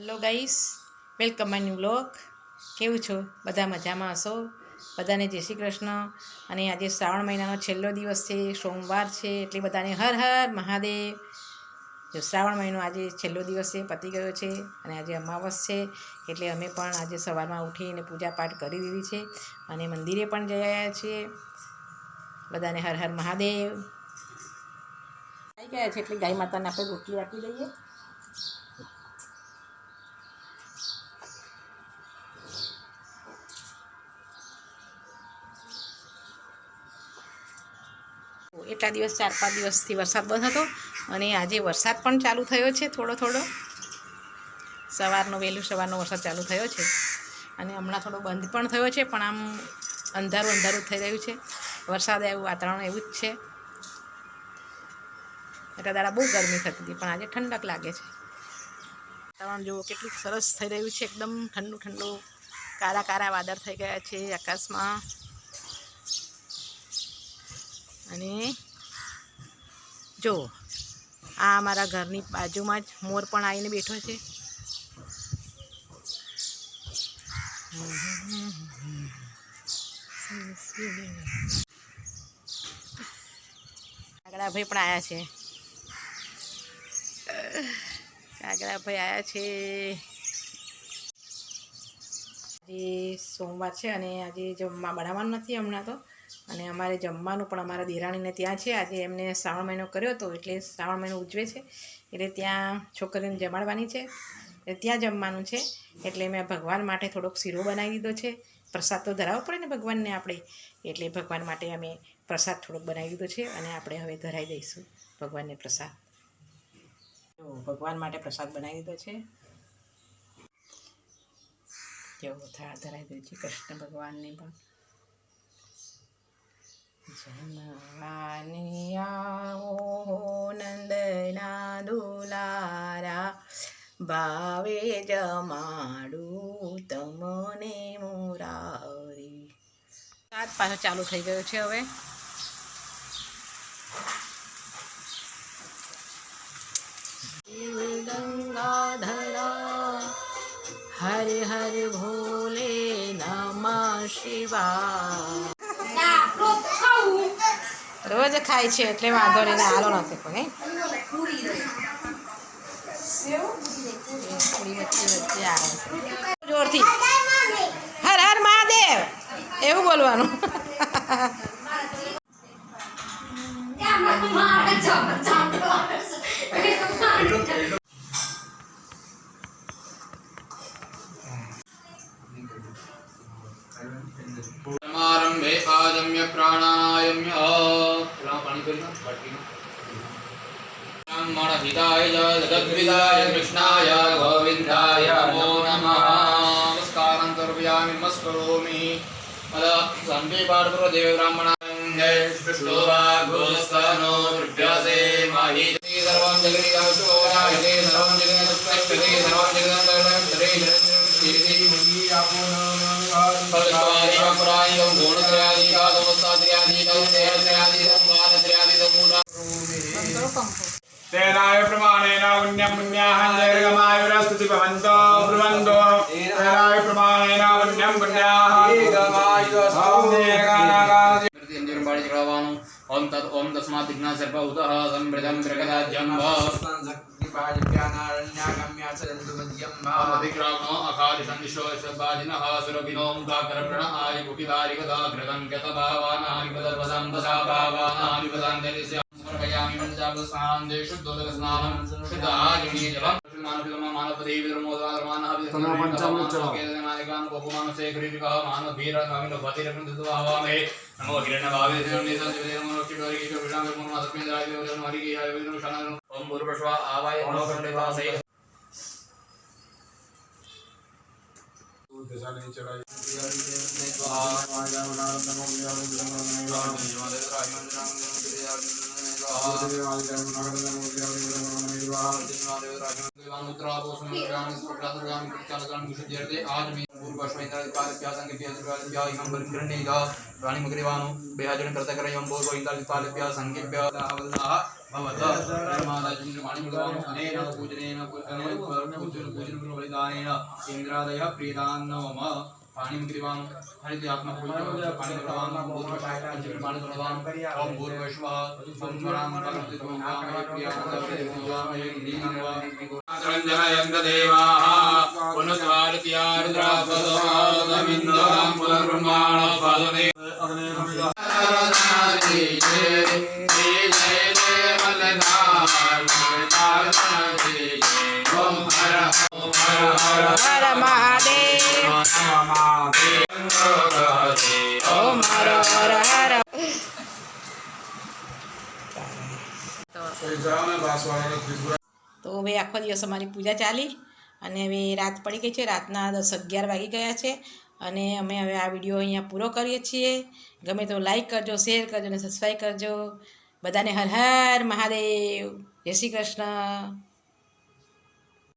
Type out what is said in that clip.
Hello guys, welcome my new vlog. કેવું છો? બધા મજામાં હશો? બધાને જય શ્રી કૃષ્ણ. અને આજે શ્રાવણ મહિનાનો છેલ્લો દિવસ છે, સોમવાર છે, એટલે બધાને હર હર મહાદેવ. જો શ્રાવણ મહિનો આજે છેલ્લો દિવસ છે, પતી ગયો છે અને આજે અમાવસ છે, એટલે અમે પણ આજે સવારમાં ઉઠીને પૂજા પાઠ કરી દીધી છે અને મંદિરે પણ જઈ આવ્યા છીએ. બધાને હર હર મહાદેવ. આવી ગયા છે એટલે ગાય માતાને આપણે રોટલી આપી દઈએ. એટલા દિવસ 4-5 દિવસથી વરસાદ બંધ હતો અને આજે વરસાદ પણ ચાલુ થયો છે. થોડો સવારનો વરસાદ ચાલુ થયો છે અને હમણાં થોડો બંધ પણ થયો છે, પણ આમ અંધારું થઈ રહ્યું છે. વરસાદ એવું વાતાવરણ એવું જ છે. એટલા દાડા બહુ ગરમી થતી હતી, પણ આજે ઠંડક લાગે છે. વાતાવરણ જુઓ કેટલું સરસ થઈ રહ્યું છે, એકદમ ઠંડુ. કાળા વાદળ થઈ ગયા છે આકાશમાં. અને જો આ અમારા ઘરની બાજુમાં જ મોર પણ આવીને બેઠો છે. કાગડાભાઈ પણ આવ્યા છે. આજે સોમવાર છે અને આજે જમવા બનાવવાનું નથી હમણાં તો. અને અમારે જમવાનું પણ અમારા દેરાણીને ત્યાં છે. આજે એમને શ્રાવણ મહિનો કર્યો હતો, એટલે શ્રાવણ મહિનો ઉજવે છે, એટલે ત્યાં છોકરીઓને જમાડવાની છે, એટલે ત્યાં જમવાનું છે. એટલે મેં ભગવાન માટે થોડોક શીરો બનાવી દીધો છે. પ્રસાદ તો ધરાવવો પડે ને ભગવાનને આપણે, એટલે ભગવાન માટે અમે પ્રસાદ થોડોક બનાવી દીધો છે અને આપણે હવે ધરાવી દઈશું ભગવાનને પ્રસાદ. જો ભગવાન માટે પ્રસાદ બનાવી દીધો છે. જેવો થાળ ધરાવી દે છે કૃષ્ણ ભગવાનને પણ. જમવાની આવો નંદના દુલારા, ભાવે જમાડું તમને મુરારી. સાત પાછો ચાલુ થઈ ગયો છે હવે. ગંગાધરા હરે હરે ભોલે નમઃ શિવાય. રોજ ખાય છે એટલે વાંધો નહીં, હાલો નથી પણ વચ્ચે આવે જોરથી હર હર મહાદેવ એવું બોલવાનું. समारंभे आजम्य प्राणायाम्य पानी ब्राह्मण हिताय जगद्विदाय कृष्णाय गोविन्दाय नमो नमः. नमस्कारं करोमि नमस्करोमि मद संते पाठपुर देव ब्राह्मणाय कृष्णोवा गोस्तानो प्रभ्यासे माहि सर्वं जगदिदाशोराय सर्वं जगदस्पष्टते सर्वं जगदन्तरे श्री मुनि आपोन पदकारिं पुराणिं गुणत्रयादिकां वस्तात्रयादिकां तेरत्रयादिकां वारत्रयादिकां मूला तेनाय प्रमाणेन पुण्यं पुण्याहं दीर्घमायुरस्तुति भवन्तो ब्रुवन्तो. तेनाय प्रमाणेन पुण्यं पुण्याहं दीर्घमायुरस्तुति ओम तत् ओम तस्मात् विघ्नः सर्वभूतः संवृतं प्रकटाद्यम्भ अभिक्रामो अकारि सन्निशो शब्दादिनः सुरभिनो मुखाकरप्रण आयि कुपिदारिकदा घृतं गतभावानानि पदवसं दशाभावानानि पदान्तरिस्य समर्पयामि पञ्चाभस्नानं शुद्धोदकस्नानं शुद्धागिनी जलं मानवपितमः मानवदेवी धर्मोदारमानः विदर्मानः बहुमानसे ग्रीविकः मानवीरकामिनो भतिरकृतभावामे नमो हिरण्यभावे ओम भूर्भुवः आवाय मनोकण्ठितासे रानी मुग्रीवानु बेहाजन प्रतकर यंबो गोविंदा पालप्या संकेप्या भवत धर्मादायं माणिकवाणो अनेन पूजनेन पूजन बलिदानेन इंद्रादयः प्रीतान् नमः पाणिं क्रिवां हरित आत्मा पूजन पाणि प्रवां पाणि प्रवां ओम भूर्भुवः ओम स्वरां करोति त्वं कामये प्रियामये नीनवा रंजनयन्त देवाः पुनस्वारत्या रुद्रापदमिन्द्रां पुनर्ब्रह्माण पादने હર મહાદેવ ઓમ હર હર હર તો હવે આખો દિવસ અમારી પૂજા ચાલી અને હવે રાત પડી ગઈ છે. રાતના 10-11 વાગી ગયા છે અને અમે હવે આ વિડીયો અહીંયા પૂરો કરીએ છીએ. ગમે તો લાઈક કરજો, શેર કરજો અને સબસ્ક્રાઈબ કરજો. બધાને હર હર મહાદેવ. જય શ્રી કૃષ્ણ.